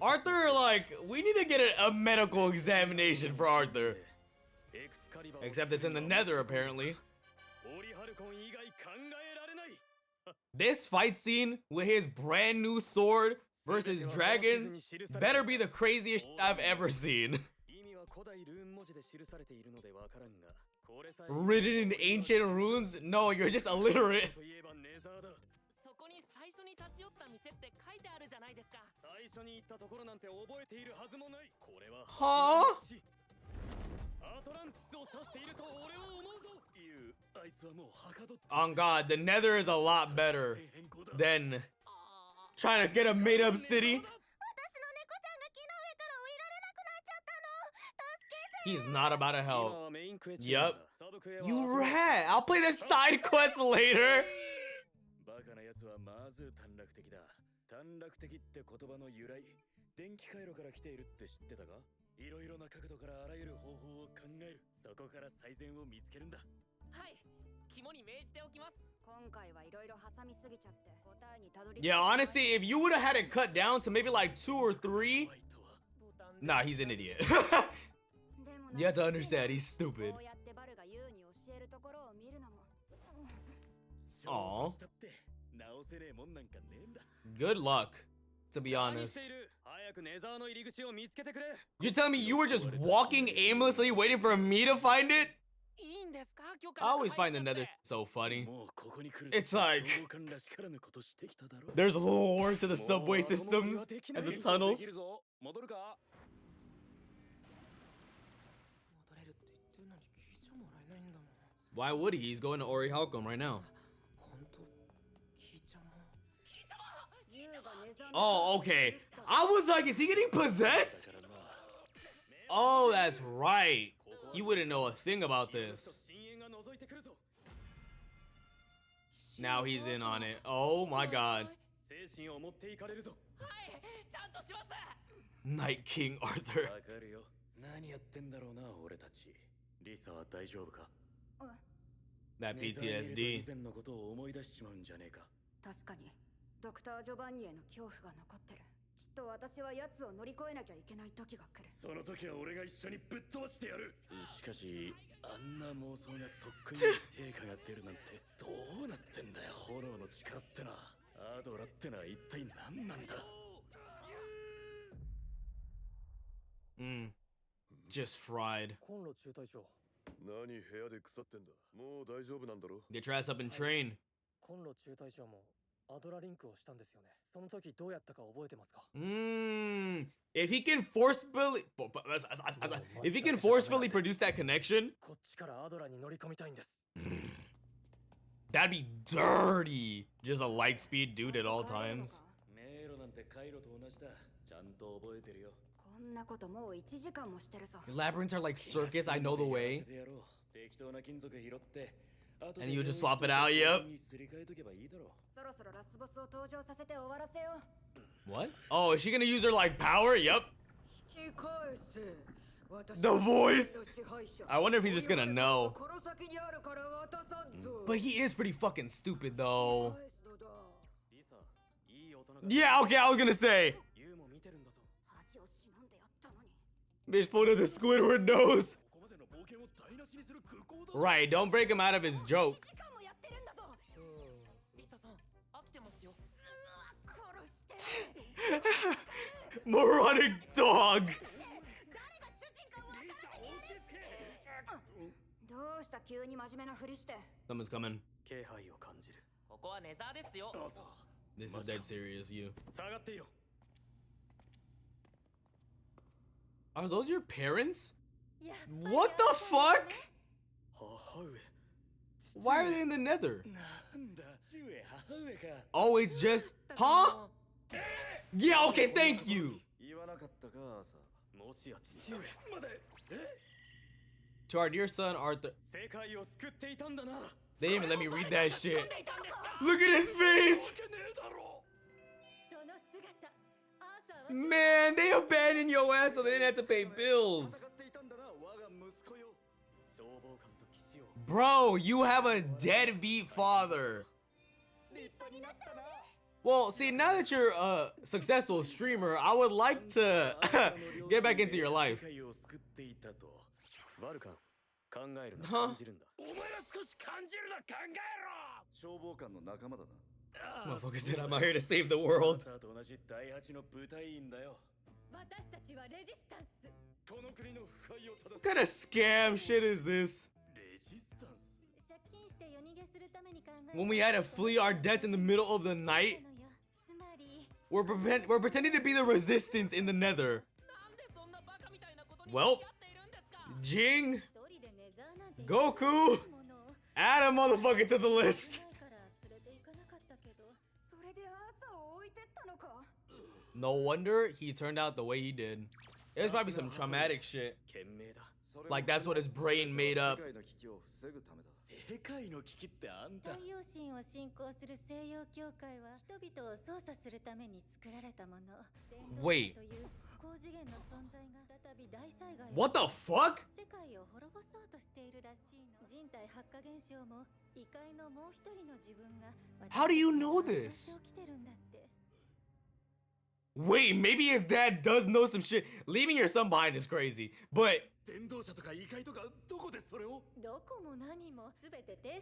Arthur, like, we need to get a medical examination for Arthur. Except it's in the Nether, apparently. This fight scene with his brand new sword versus dragon better be the craziest shit I've ever seen. Written in ancient runes? No, you're just illiterate. Huh? On God, the Nether is a lot better than trying to get a made-up city. He's not about to help. Yup. You rat! I'll play the side quest later! Yeah, honestly, if you would have had it cut down to maybe like 2 or 3... Nah, he's an idiot. You have to understand, he's stupid. Aww. Good luck, to be honest. You're telling me you were just walking aimlessly waiting for me to find it? I always find the Nether so funny. It's like there's lore to the subway systems and the tunnels. Why would he? He's going to Orihhalcum right now. Oh, okay. I was like, is he getting possessed? Oh, that's right. You wouldn't know a thing about this. Now he's in on it. Oh my God. Night King Arthur. That PTSD. Just fried. Get your ass up and train. If he can forcefully produce that connection, that'd be dirty. Just a light speed dude at all times. Labyrinths are like circuits, I know the way. And you just swap it out, yep. What? Oh, is she gonna use her like power? Yep. The voice! I wonder if he's just gonna know. But he is pretty fucking stupid though. Yeah, okay, I was gonna say. Bitch pulled out the Squidward nose. Right, don't break him out of his joke. Moronic dog. Someone's coming. This is dead serious, you. Are those your parents? What the fuck? Why are they in the Nether? Oh, it's just... Huh? Yeah, okay, thank you! To our dear son, Arthur... They didn't even let me read that shit. Look at his face! Man, they abandoned your ass so they didn't have to pay bills. Bro, you have a deadbeat father. Well, see, now that you're a successful streamer, I would like to get back into your life. Huh? Motherfucker said I'm out here to save the world. What kind of scam shit is this? When we had to flee our debts in the middle of the night, we're pretending to be the resistance in the nether. Well, Jing, Goku, add a motherfucker to the list. No wonder he turned out the way he did. There's probably some traumatic shit. Like that's what his brain made up. Wait. What the fuck? How do you know this? Wait, maybe his dad does know some shit. Leaving your son behind is crazy, but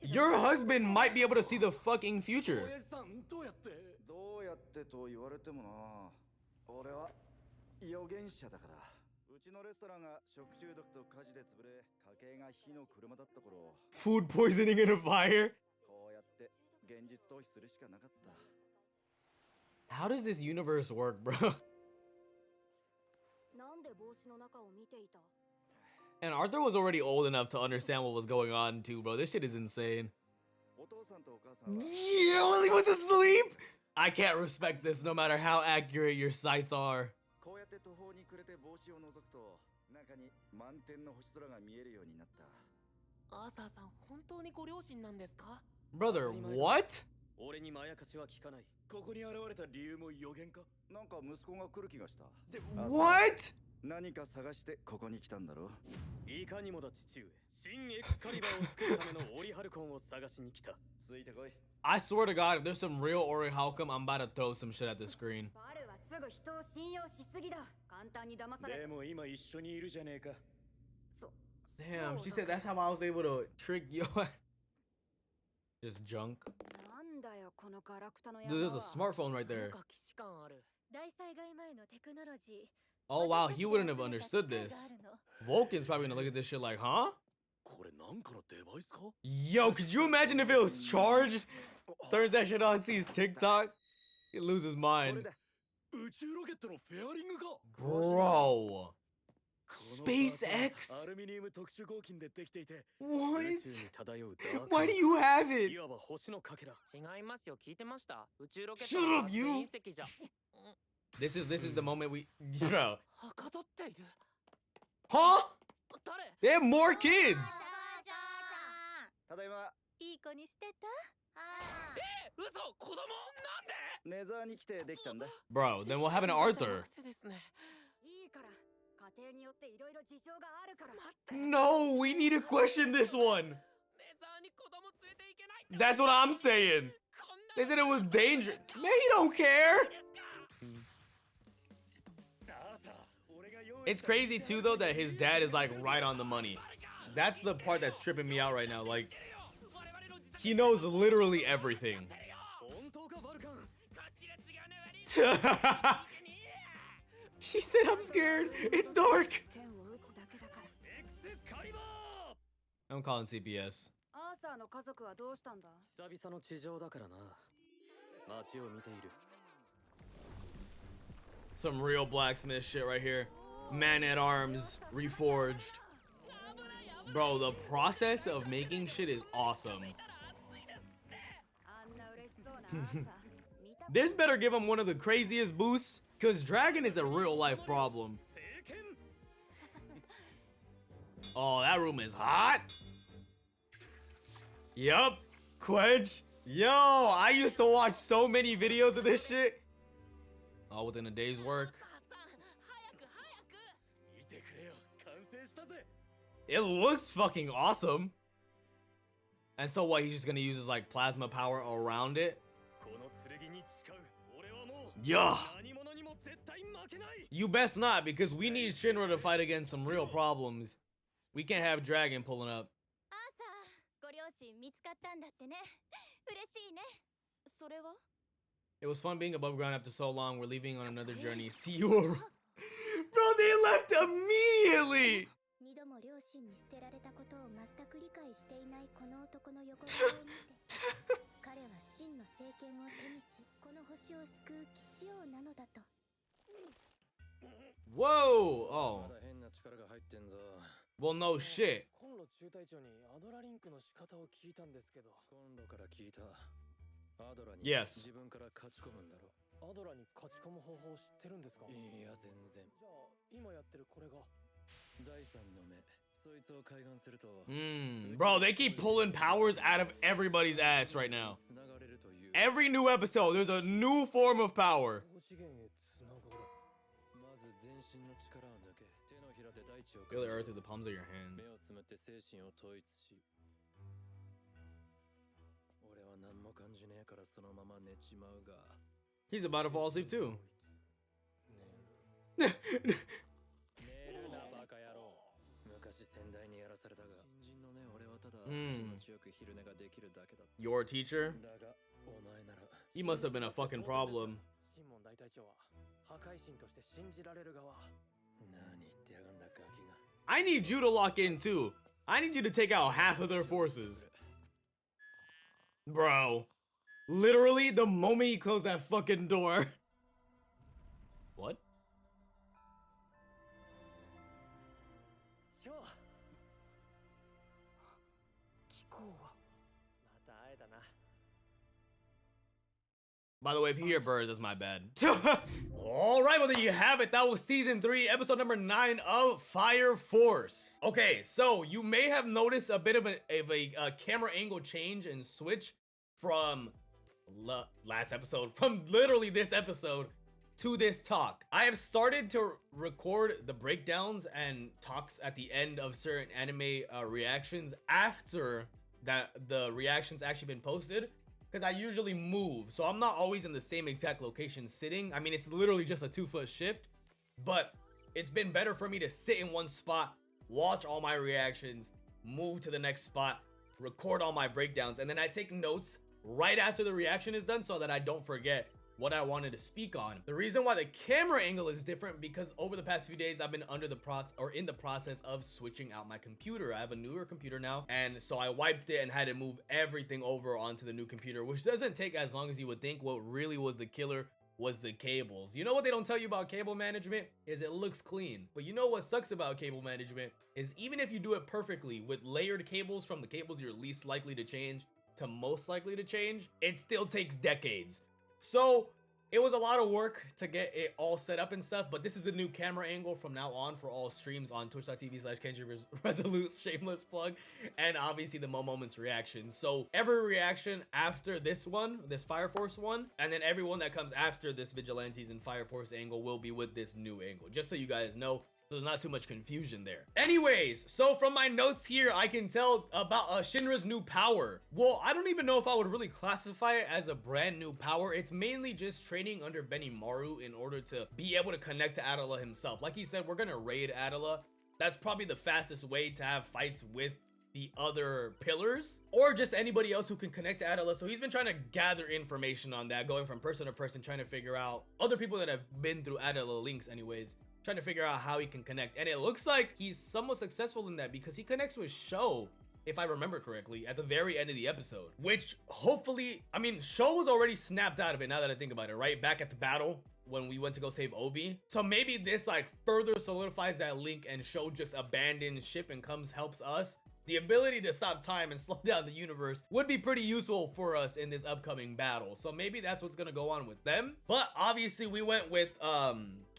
your husband might be able to see the fucking future. Food poisoning in a fire? How does this universe work, bro? And Arthur was already old enough to understand what was going on too, bro. This shit is insane. Yeah, he was asleep! I can't respect this no matter how accurate your sights are. Brother, what? What? I swear to God, if there's some real orichalcum, I'm about to throw some shit at the screen. Damn, she said that's how I was able to trick you. Just junk. Dude, there's a smartphone right there. Oh wow, he wouldn't have understood this. Vulcan's probably gonna look at this shit like, huh? Yo, could you imagine if it was charged? Turns that shit on, sees TikTok, he loses his mind. Bro. SpaceX? What? Why do you have it? Shut up, you! This is the moment we... Bro. Huh? They have more kids! Bro, then we'll have an Arthur. No, we need to question this one. That's what I'm saying. They said it was dangerous. Man, he don't care. It's crazy too, though, that his dad is like right on the money. That's the part that's tripping me out right now. Like, he knows literally everything. He said, I'm scared. It's dark. I'm calling CPS. Some real blacksmith shit right here. Man-at-arms, reforged. Bro, the process of making shit is awesome. This better give him one of the craziest boosts, because Dragon is a real-life problem. Oh, that room is hot. Yup. Quench. Yo, I used to watch so many videos of this shit. All within a day's work. It looks fucking awesome. And so what, he's just gonna use his like plasma power around it? Yeah. You best not, because we need Shinra to fight against some real problems. We can't have Dragon pulling up. It was fun being above ground after so long. We're leaving on another journey. See you around. Bro, they left immediately! Whoa! Oh. Well, no shit. Yes. Bro, they keep pulling powers out of everybody's ass right now. Every new episode, there's a new form of power. Feel the earth through the palms of your hands. He's about to fall asleep too. Your teacher? He must have been a fucking problem. I need you to lock in too. I need you to take out half of their forces. Bro. Literally, the moment he closed that fucking door. What? By the way, if you hear birds, that's my bad. Alright, well there you have it. That was season 3, episode number 9 of Fire Force. Okay, so you may have noticed a bit of a camera angle change and switch from last episode, from literally this episode to this talk. I have started to record the breakdowns and talks at the end of certain anime reactions after that the reactions actually been posted, because I usually move, so I'm not always in the same exact location sitting. I mean, it's literally just a 2-foot shift, but it's been better for me to sit in one spot, watch all my reactions, move to the next spot, record all my breakdowns, and then I take notes right after the reaction is done so that I don't forget what I wanted to speak on. The reason why the camera angle is different, because over the past few days I've been in the process of switching out my computer. I have a newer computer now, and so I wiped it and had to move everything over onto the new computer, which doesn't take as long as you would think. What really was the killer was the cables. You know what they don't tell you about cable management is it looks clean, but you know what sucks about cable management is even if you do it perfectly with layered cables from the cables you're least likely to change to most likely to change, it still takes decades. So it was a lot of work to get it all set up and stuff, but this is the new camera angle from now on for all streams on twitch.tv/KenjiResolute, shameless plug, and obviously the Mo Moments reactions. So every reaction after this one, this Fire Force one, and then everyone that comes after this Vigilantes and Fire Force angle will be with this new angle, just so you guys know. There's not too much confusion there. Anyways, so from my notes here, I can tell about Shinra's new power. Well, I don't even know if I would really classify it as a brand new power. It's mainly just training under Benimaru in order to be able to connect to Adela himself. Like he said, we're gonna raid Adela. That's probably the fastest way to have fights with the other pillars, or just anybody else who can connect to Adela. So he's been trying to gather information on that, going from person to person, trying to figure out other people that have been through Adela links anyways, trying to figure out how he can connect. And it looks like he's somewhat successful in that, because he connects with Sho, if I remember correctly, at the very end of the episode, which hopefully, I mean, Sho was already snapped out of it now that I think about it, right? Back at the battle when we went to go save Obi. So maybe this like further solidifies that link and Sho just abandons ship and helps us. The ability to stop time and slow down the universe would be pretty useful for us in this upcoming battle. So maybe that's what's gonna go on with them. But obviously we went with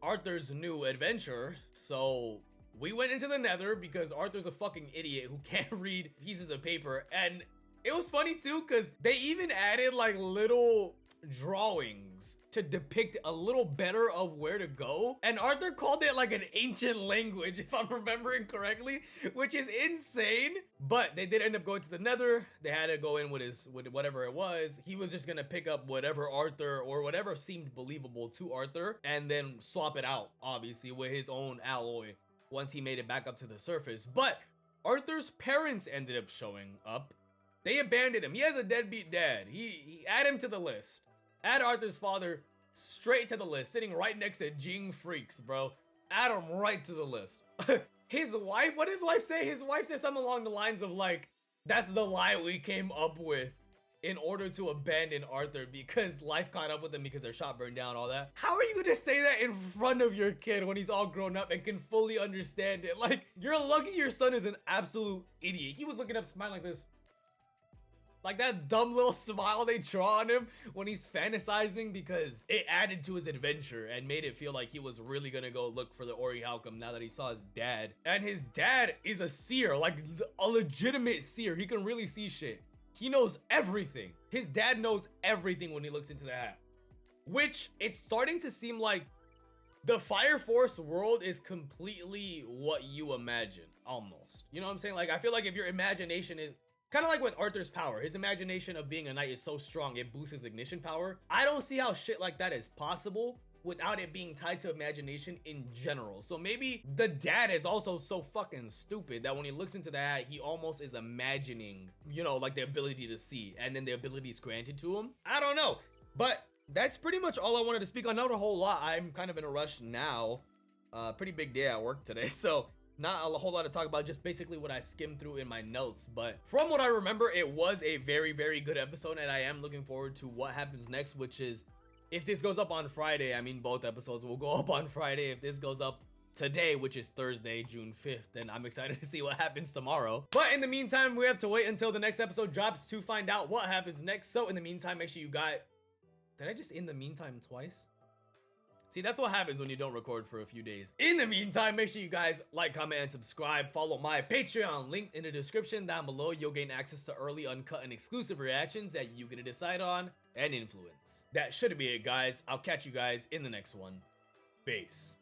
Arthur's new adventure, so we went into the Nether because Arthur's a fucking idiot who can't read pieces of paper. And it was funny too, because they even added like little drawings to depict a little better of where to go. And Arthur called it like an ancient language, if I'm remembering correctly, which is insane. But they did end up going to the Nether. They had to go in with whatever it was. He was just gonna pick up whatever Arthur or whatever seemed believable to Arthur and then swap it out, obviously, with his own alloy once he made it back up to the surface. But Arthur's parents ended up showing up. They abandoned him. He has a deadbeat dad. He add him to the list. Add Arthur's father straight to the list, sitting right next to Jing Freaks, bro. Add him right to the list. His wife, what does his wife say? His wife said something along the lines of like, that's the lie we came up with in order to abandon Arthur because life caught up with them because their shop burned down, all that. How are you gonna say that in front of your kid when he's all grown up and can fully understand it? Like, you're lucky your son is an absolute idiot. He was looking up smiling like this. Like that dumb little smile they draw on him when he's fantasizing because it added to his adventure and made it feel like he was really gonna go look for the Ori Halcom now that he saw his dad. And his dad is a seer, like a legitimate seer. He can really see shit. He knows everything. His dad knows everything when he looks into the hat. Which, it's starting to seem like the Fire Force world is completely what you imagine, almost. You know what I'm saying? Like, I feel like if your imagination is kind of like with Arthur's power, his imagination of being a knight is so strong, it boosts his ignition power. I don't see how shit like that is possible without it being tied to imagination in general. So maybe the dad is also so fucking stupid that when he looks into that, he almost is imagining, you know, like the ability to see, and then the ability is granted to him. I don't know, but that's pretty much all I wanted to speak on. Not a whole lot. I'm kind of in a rush now. Pretty big day at work today, so not a whole lot to talk about, just basically what I skimmed through in my notes. But from what I remember, it was a very, very good episode, and I am looking forward to what happens next, which is, if this goes up on Friday, I mean, both episodes will go up on Friday. If this goes up today, which is Thursday, June 5th, then I'm excited to see what happens tomorrow. But in the meantime, we have to wait until the next episode drops to find out what happens next. So in the meantime, make sure you got... Did I just in the meantime twice? See, that's what happens when you don't record for a few days. In the meantime, make sure you guys like, comment, and subscribe. Follow my Patreon, linked in the description down below. You'll gain access to early, uncut, and exclusive reactions that you get to decide on and influence. That should be it, guys. I'll catch you guys in the next one. Peace.